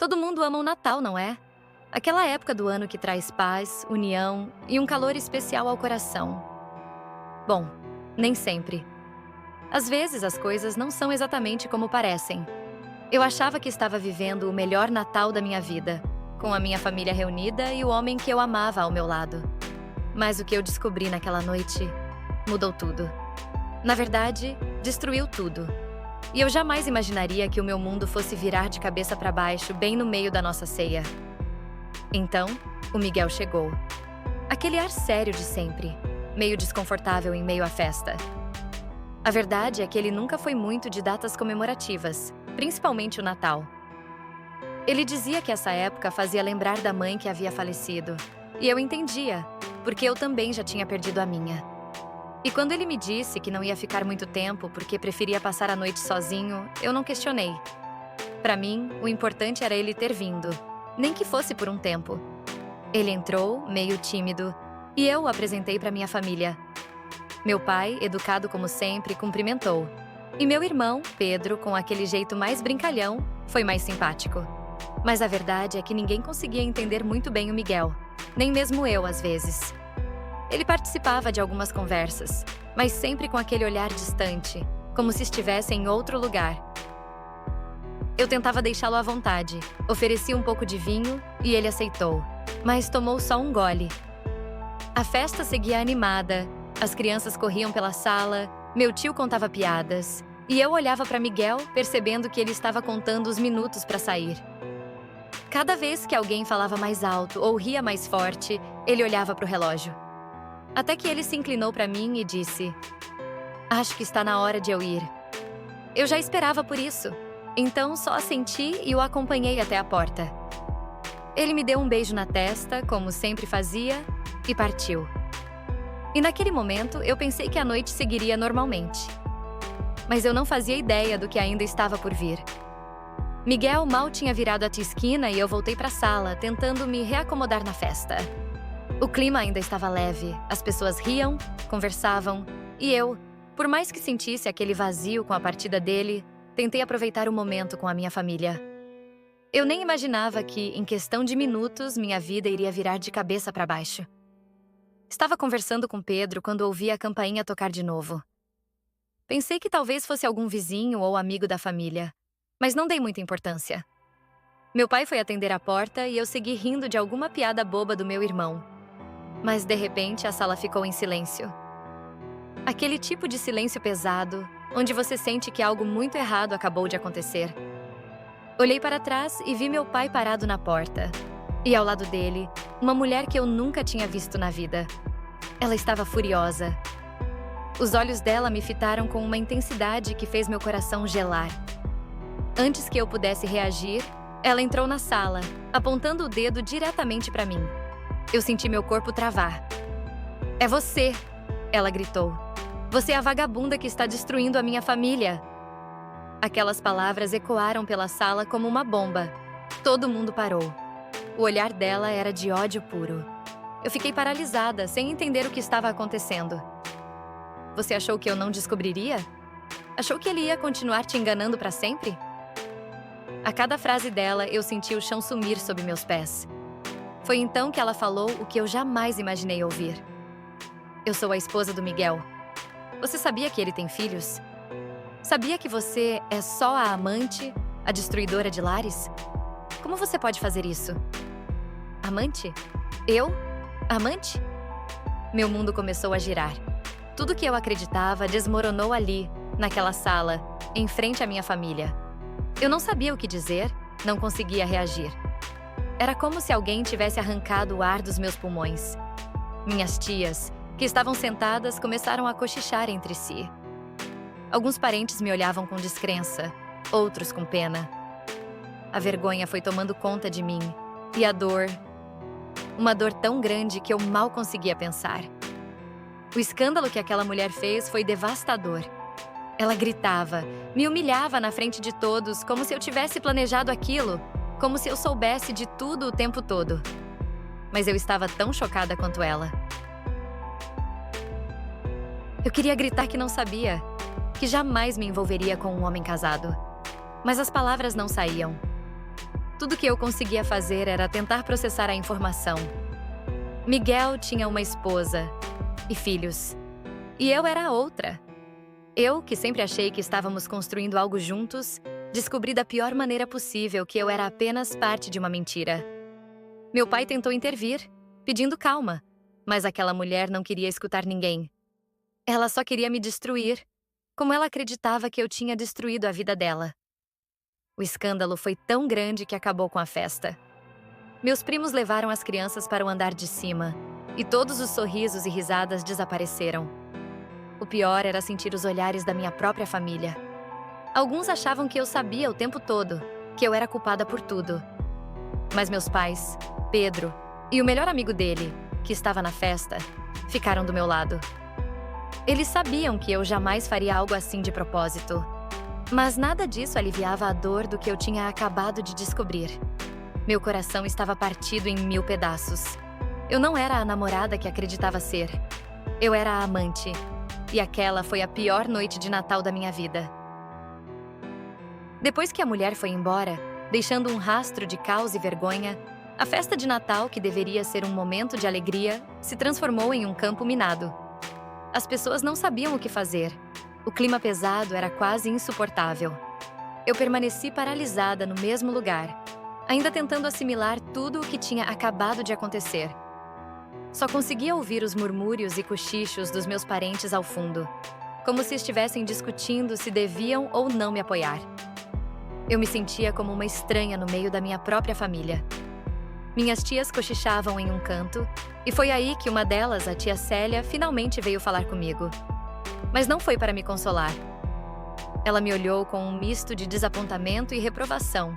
Todo mundo ama o Natal, não é? Aquela época do ano que traz paz, união e um calor especial ao coração. Bom, nem sempre. Às vezes as coisas não são exatamente como parecem. Eu achava que estava vivendo o melhor Natal da minha vida, com a minha família reunida e o homem que eu amava ao meu lado. Mas o que eu descobri naquela noite mudou tudo. Na verdade, destruiu tudo. E eu jamais imaginaria que o meu mundo fosse virar de cabeça para baixo bem no meio da nossa ceia. Então, o Miguel chegou. Aquele ar sério de sempre, meio desconfortável em meio à festa. A verdade é que ele nunca foi muito de datas comemorativas, principalmente o Natal. Ele dizia que essa época fazia lembrar da mãe que havia falecido. E eu entendia, porque eu também já tinha perdido a minha. E quando ele me disse que não ia ficar muito tempo porque preferia passar a noite sozinho, eu não questionei. Para mim, o importante era ele ter vindo, nem que fosse por um tempo. Ele entrou, meio tímido, e eu o apresentei para minha família. Meu pai, educado como sempre, cumprimentou. E meu irmão, Pedro, com aquele jeito mais brincalhão, foi mais simpático. Mas a verdade é que ninguém conseguia entender muito bem o Miguel, nem mesmo eu às vezes. Ele participava de algumas conversas, mas sempre com aquele olhar distante, como se estivesse em outro lugar. Eu tentava deixá-lo à vontade, ofereci um pouco de vinho e ele aceitou, mas tomou só um gole. A festa seguia animada, as crianças corriam pela sala, meu tio contava piadas, e eu olhava para Miguel, percebendo que ele estava contando os minutos para sair. Cada vez que alguém falava mais alto ou ria mais forte, ele olhava para o relógio. Até que ele se inclinou para mim e disse: "Acho que está na hora de eu ir." Eu já esperava por isso, então só assenti e o acompanhei até a porta. Ele me deu um beijo na testa, como sempre fazia, e partiu. E naquele momento eu pensei que a noite seguiria normalmente. Mas eu não fazia ideia do que ainda estava por vir. Miguel mal tinha virado a esquina e eu voltei para a sala, tentando me reacomodar na festa. O clima ainda estava leve, as pessoas riam, conversavam, e eu, por mais que sentisse aquele vazio com a partida dele, tentei aproveitar o momento com a minha família. Eu nem imaginava que, em questão de minutos, minha vida iria virar de cabeça para baixo. Estava conversando com Pedro quando ouvi a campainha tocar de novo. Pensei que talvez fosse algum vizinho ou amigo da família, mas não dei muita importância. Meu pai foi atender a porta e eu segui rindo de alguma piada boba do meu irmão. Mas, de repente, a sala ficou em silêncio. Aquele tipo de silêncio pesado, onde você sente que algo muito errado acabou de acontecer. Olhei para trás e vi meu pai parado na porta. E ao lado dele, uma mulher que eu nunca tinha visto na vida. Ela estava furiosa. Os olhos dela me fitaram com uma intensidade que fez meu coração gelar. Antes que eu pudesse reagir, ela entrou na sala, apontando o dedo diretamente para mim. Eu senti meu corpo travar. "É você!" ela gritou. "Você é a vagabunda que está destruindo a minha família." Aquelas palavras ecoaram pela sala como uma bomba. Todo mundo parou. O olhar dela era de ódio puro. Eu fiquei paralisada, sem entender o que estava acontecendo. "Você achou que eu não descobriria? Achou que ele ia continuar te enganando para sempre?" A cada frase dela, eu senti o chão sumir sob meus pés. Foi então que ela falou o que eu jamais imaginei ouvir. "Eu sou a esposa do Miguel. Você sabia que ele tem filhos? Sabia que você é só a amante, a destruidora de lares? Como você pode fazer isso?" "Amante? Eu? Amante?" Meu mundo começou a girar. Tudo que eu acreditava desmoronou ali, naquela sala, em frente à minha família. Eu não sabia o que dizer, não conseguia reagir. Era como se alguém tivesse arrancado o ar dos meus pulmões. Minhas tias, que estavam sentadas, começaram a cochichar entre si. Alguns parentes me olhavam com descrença, outros com pena. A vergonha foi tomando conta de mim, e a dor, uma dor tão grande que eu mal conseguia pensar. O escândalo que aquela mulher fez foi devastador. Ela gritava, me humilhava na frente de todos, como se eu tivesse planejado aquilo, como se eu soubesse de tudo o tempo todo. Mas eu estava tão chocada quanto ela. Eu queria gritar que não sabia, que jamais me envolveria com um homem casado. Mas as palavras não saíam. tudo que eu conseguia fazer era tentar processar a informação. Miguel tinha uma esposa e filhos, e eu era a outra. Eu, que sempre achei que estávamos construindo algo juntos, descobri da pior maneira possível que eu era apenas parte de uma mentira. Meu pai tentou intervir, pedindo calma, mas aquela mulher não queria escutar ninguém. Ela só queria me destruir, como ela acreditava que eu tinha destruído a vida dela. O escândalo foi tão grande que acabou com a festa. Meus primos levaram as crianças para o andar de cima, e todos os sorrisos e risadas desapareceram. O pior era sentir os olhares da minha própria família. Alguns achavam que eu sabia o tempo todo, que eu era culpada por tudo. Mas meus pais, Pedro e o melhor amigo dele, que estava na festa, ficaram do meu lado. Eles sabiam que eu jamais faria algo assim de propósito. Mas nada disso aliviava a dor do que eu tinha acabado de descobrir. Meu coração estava partido em 1000 pedaços. Eu não era a namorada que acreditava ser. Eu era a amante. E aquela foi a pior noite de Natal da minha vida. Depois que a mulher foi embora, deixando um rastro de caos e vergonha, a festa de Natal, que deveria ser um momento de alegria, se transformou em um campo minado. As pessoas não sabiam o que fazer. O clima pesado era quase insuportável. Eu permaneci paralisada no mesmo lugar, ainda tentando assimilar tudo o que tinha acabado de acontecer. Só conseguia ouvir os murmúrios e cochichos dos meus parentes ao fundo, como se estivessem discutindo se deviam ou não me apoiar. Eu me sentia como uma estranha no meio da minha própria família. Minhas tias cochichavam em um canto, e foi aí que uma delas, a tia Célia, finalmente veio falar comigo. Mas não foi para me consolar. Ela me olhou com um misto de desapontamento e reprovação.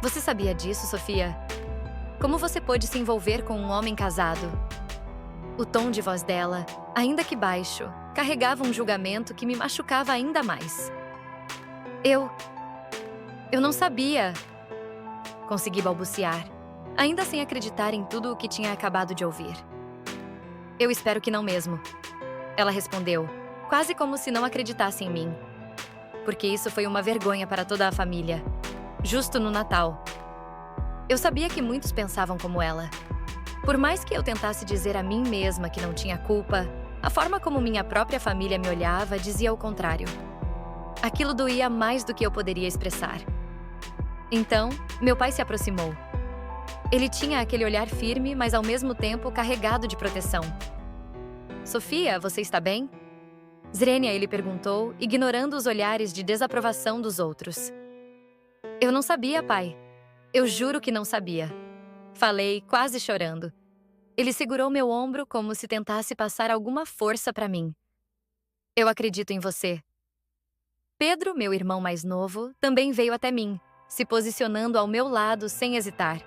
Você sabia disso, Sofia? Como você pôde se envolver com um homem casado? O tom de voz dela, ainda que baixo, carregava um julgamento que me machucava ainda mais. Eu não sabia. Consegui balbuciar, ainda sem acreditar em tudo o que tinha acabado de ouvir. Eu espero que não mesmo. Ela respondeu, quase como se não acreditasse em mim. Porque isso foi uma vergonha para toda a família. Justo no Natal. Eu sabia que muitos pensavam como ela. Por mais que eu tentasse dizer a mim mesma que não tinha culpa, a forma como minha própria família me olhava dizia o contrário. Aquilo doía mais do que eu poderia expressar. Então, meu pai se aproximou. Ele tinha aquele olhar firme, mas ao mesmo tempo carregado de proteção. Sofia, você está bem? Zrenia, ele perguntou, ignorando os olhares de desaprovação dos outros. Eu não sabia, pai. Eu juro que não sabia. Falei, quase chorando. Ele segurou meu ombro como se tentasse passar alguma força para mim. Eu acredito em você. Pedro, meu irmão mais novo, também veio até mim, se posicionando ao meu lado sem hesitar.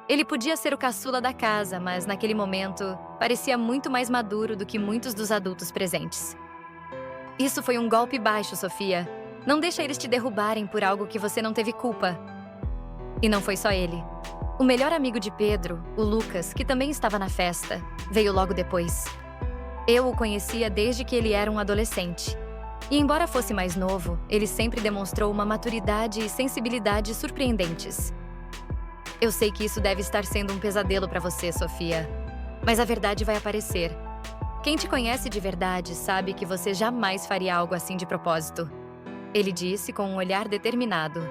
Ele podia ser o caçula da casa, mas naquele momento parecia muito mais maduro do que muitos dos adultos presentes. Isso foi um golpe baixo, Sofia. Não deixa eles te derrubarem por algo que você não teve culpa. E não foi só ele. O melhor amigo de Pedro, o Lucas, que também estava na festa, veio logo depois. Eu o conhecia desde que ele era um adolescente. E embora fosse mais novo, ele sempre demonstrou uma maturidade e sensibilidade surpreendentes. Eu sei que isso deve estar sendo um pesadelo para você, Sofia. Mas a verdade vai aparecer. Quem te conhece de verdade sabe que você jamais faria algo assim de propósito. Ele disse com um olhar determinado.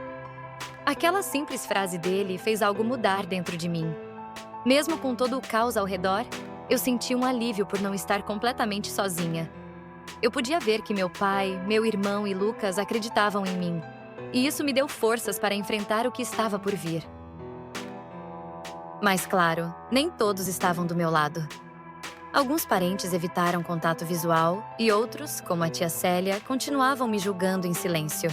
Aquela simples frase dele fez algo mudar dentro de mim. Mesmo com todo o caos ao redor, eu senti um alívio por não estar completamente sozinha. Eu podia ver que meu pai, meu irmão e Lucas acreditavam em mim. E isso me deu forças para enfrentar o que estava por vir. Mas claro, nem todos estavam do meu lado. Alguns parentes evitaram contato visual e outros, como a tia Célia, continuavam me julgando em silêncio.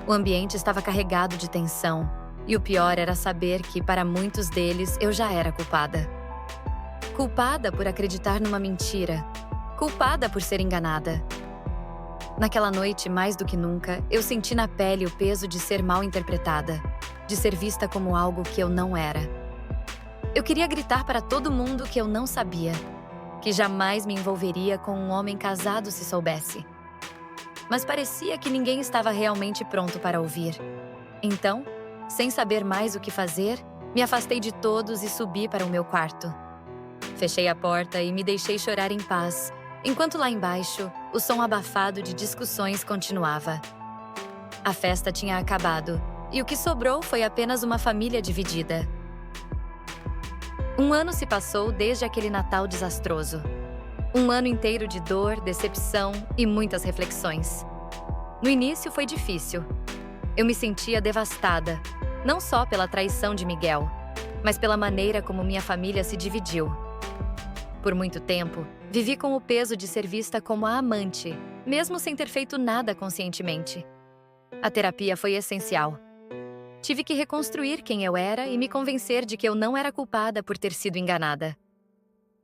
O ambiente estava carregado de tensão, e o pior era saber que, para muitos deles, eu já era culpada. Culpada por acreditar numa mentira. Culpada por ser enganada. Naquela noite, mais do que nunca, eu senti na pele o peso de ser mal interpretada, de ser vista como algo que eu não era. Eu queria gritar para todo mundo que eu não sabia, que jamais me envolveria com um homem casado se soubesse. Mas parecia que ninguém estava realmente pronto para ouvir. Então, Sem saber mais o que fazer, me afastei de todos e subi para o meu quarto. Fechei a porta e me deixei chorar em paz, enquanto lá embaixo, o som abafado de discussões continuava. A festa tinha acabado, e o que sobrou foi apenas uma família dividida. Um ano se passou desde aquele Natal desastroso. Um ano inteiro de dor, decepção e muitas reflexões. No início foi difícil. Eu me sentia devastada, não só pela traição de Miguel, mas pela maneira como minha família se dividiu. Por muito tempo, vivi com o peso de ser vista como a amante, mesmo sem ter feito nada conscientemente. A terapia foi essencial. Tive que reconstruir quem eu era e me convencer de que eu não era culpada por ter sido enganada.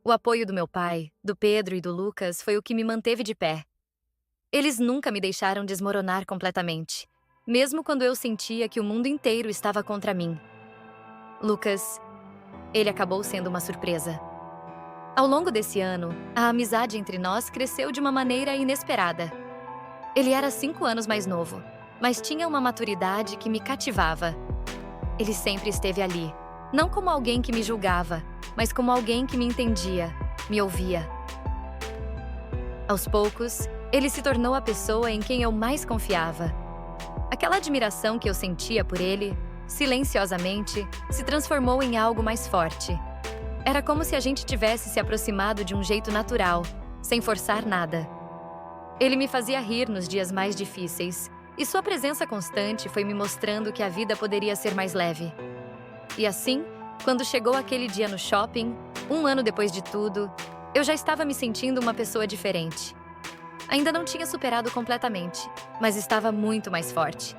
O apoio do meu pai, do Pedro e do Lucas foi o que me manteve de pé. Eles nunca me deixaram desmoronar completamente, mesmo quando eu sentia que o mundo inteiro estava contra mim. Lucas, ele acabou sendo uma surpresa. Ao longo desse ano, a amizade entre nós cresceu de uma maneira inesperada. Ele era 5 anos mais novo, mas tinha uma maturidade que me cativava. Ele sempre esteve ali, não como alguém que me julgava, mas como alguém que me entendia, me ouvia. Aos poucos, ele se tornou a pessoa em quem eu mais confiava. Aquela admiração que eu sentia por ele, silenciosamente, se transformou em algo mais forte. Era como se a gente tivesse se aproximado de um jeito natural, sem forçar nada. Ele me fazia rir nos dias mais difíceis, e sua presença constante foi me mostrando que a vida poderia ser mais leve. E assim, quando chegou aquele dia no shopping, 1 ano depois de tudo, eu já estava me sentindo uma pessoa diferente. Ainda não tinha superado completamente, mas estava muito mais forte.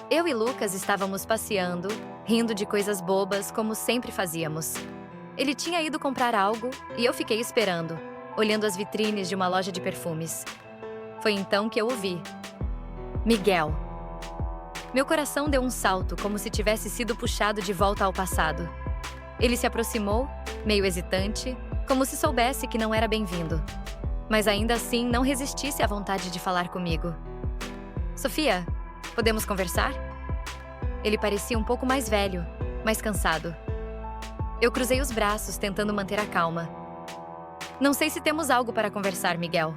Eu e Lucas estávamos passeando, rindo de coisas bobas como sempre fazíamos. Ele tinha ido comprar algo e eu fiquei esperando, olhando as vitrines de uma loja de perfumes. Foi então que eu ouvi: Miguel. Meu coração deu um salto, como se tivesse sido puxado de volta ao passado. Ele se aproximou, meio hesitante, como se soubesse que não era bem-vindo. Mas ainda assim não resistisse à vontade de falar comigo. Sofia, podemos conversar? Ele parecia um pouco mais velho, mais cansado. Eu cruzei os braços, tentando manter a calma. Não sei se temos algo para conversar, Miguel.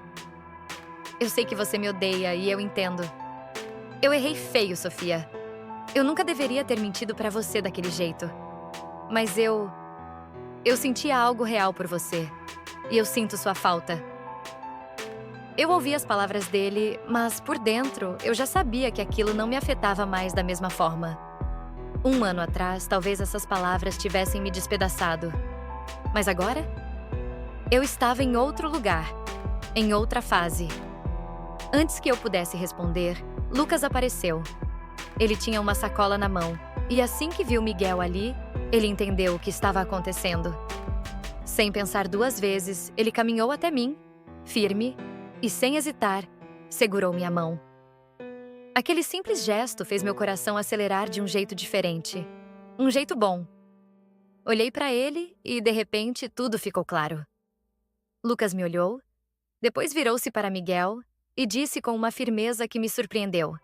Eu sei que você me odeia e eu entendo. Eu errei feio, Sofia. Eu nunca deveria ter mentido para você daquele jeito. Mas eu sentia algo real por você. E eu sinto sua falta. Eu ouvi as palavras dele, mas por dentro eu já sabia que aquilo não me afetava mais da mesma forma. 1 ano atrás, talvez essas palavras tivessem me despedaçado. Mas agora? Eu estava em outro lugar, em outra fase. Antes que eu pudesse responder, Lucas apareceu. Ele tinha uma sacola na mão, e assim que viu Miguel ali, ele entendeu o que estava acontecendo. Sem pensar 2 vezes, ele caminhou até mim, firme, e sem hesitar, segurou minha mão. Aquele simples gesto fez meu coração acelerar de um jeito diferente. Um jeito bom. Olhei para ele e, de repente, tudo ficou claro. Lucas me olhou, depois virou-se para Miguel e disse com uma firmeza que me surpreendeu: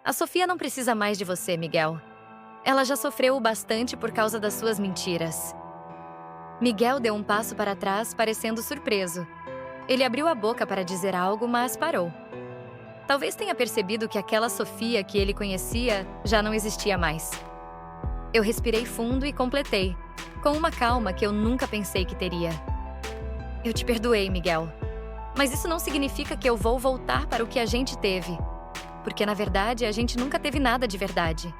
A Sofia não precisa mais de você, Miguel. Ela já sofreu o bastante por causa das suas mentiras. Miguel deu um passo para trás, parecendo surpreso. Ele abriu a boca para dizer algo, mas parou. Talvez tenha percebido que aquela Sofia que ele conhecia já não existia mais. Eu respirei fundo e completei, com uma calma que eu nunca pensei que teria. Eu te perdoei, Miguel. Mas isso não significa que eu vou voltar para o que a gente teve. Porque, na verdade, a gente nunca teve nada de verdade.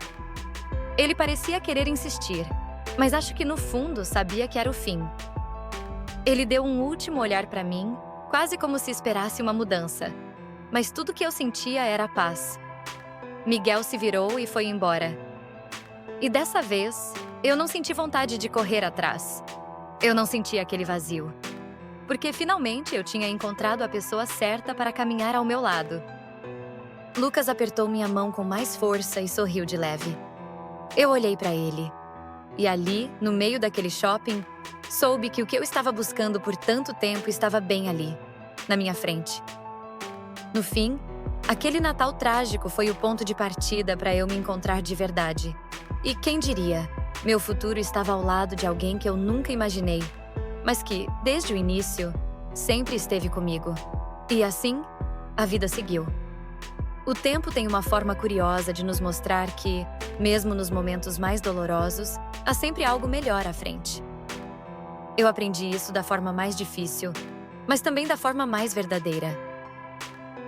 Ele parecia querer insistir, mas acho que no fundo sabia que era o fim. Ele deu um último olhar para mim, quase como se esperasse uma mudança. Mas tudo que eu sentia era paz. Miguel se virou e foi embora. E dessa vez, eu não senti vontade de correr atrás. Eu não senti aquele vazio. Porque finalmente eu tinha encontrado a pessoa certa para caminhar ao meu lado. Lucas apertou minha mão com mais força e sorriu de leve. Eu olhei para ele. E ali, no meio daquele shopping, soube que o que eu estava buscando por tanto tempo estava bem ali, na minha frente. No fim, Aquele Natal trágico foi o ponto de partida para eu me encontrar de verdade. E quem diria, meu futuro estava ao lado de alguém que eu nunca imaginei, mas que, desde o início, sempre esteve comigo. E assim, a vida seguiu. O tempo tem uma forma curiosa de nos mostrar que, mesmo nos momentos mais dolorosos, há sempre algo melhor à frente. Eu aprendi isso da forma mais difícil, mas também da forma mais verdadeira.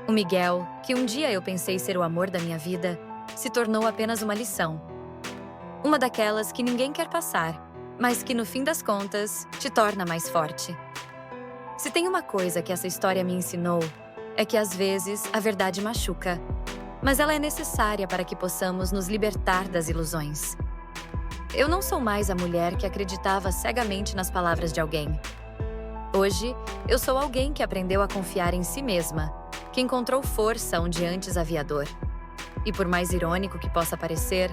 O Miguel, que um dia eu pensei ser o amor da minha vida, se tornou apenas uma lição. Uma daquelas que ninguém quer passar, mas que no fim das contas te torna mais forte. Se tem uma coisa que essa história me ensinou, é que às vezes a verdade machuca, mas ela é necessária para que possamos nos libertar das ilusões. Eu não sou mais a mulher que acreditava cegamente nas palavras de alguém. Hoje, eu sou alguém que aprendeu a confiar em si mesma, que encontrou força onde antes havia dor. E por mais irônico que possa parecer,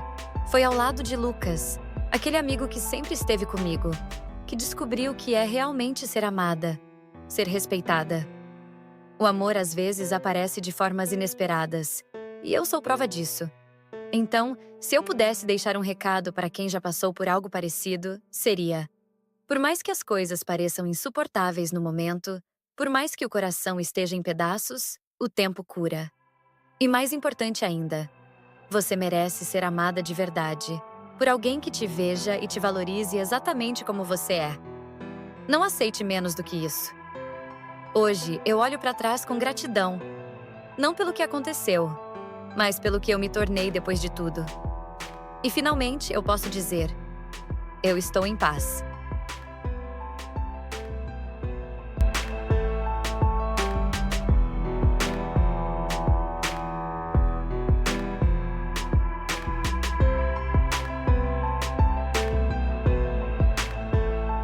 foi ao lado de Lucas, aquele amigo que sempre esteve comigo, que descobri o que é realmente ser amada, ser respeitada. O amor às vezes aparece de formas inesperadas, e eu sou prova disso. Então, se eu pudesse deixar um recado para quem já passou por algo parecido, seria: por mais que as coisas pareçam insuportáveis no momento, por mais que o coração esteja em pedaços, o tempo cura. E mais importante ainda, você merece ser amada de verdade, por alguém que te veja e te valorize exatamente como você é. Não aceite menos do que isso. Hoje, eu olho para trás com gratidão, não pelo que aconteceu, mas pelo que eu me tornei depois de tudo. E finalmente eu posso dizer: eu estou em paz.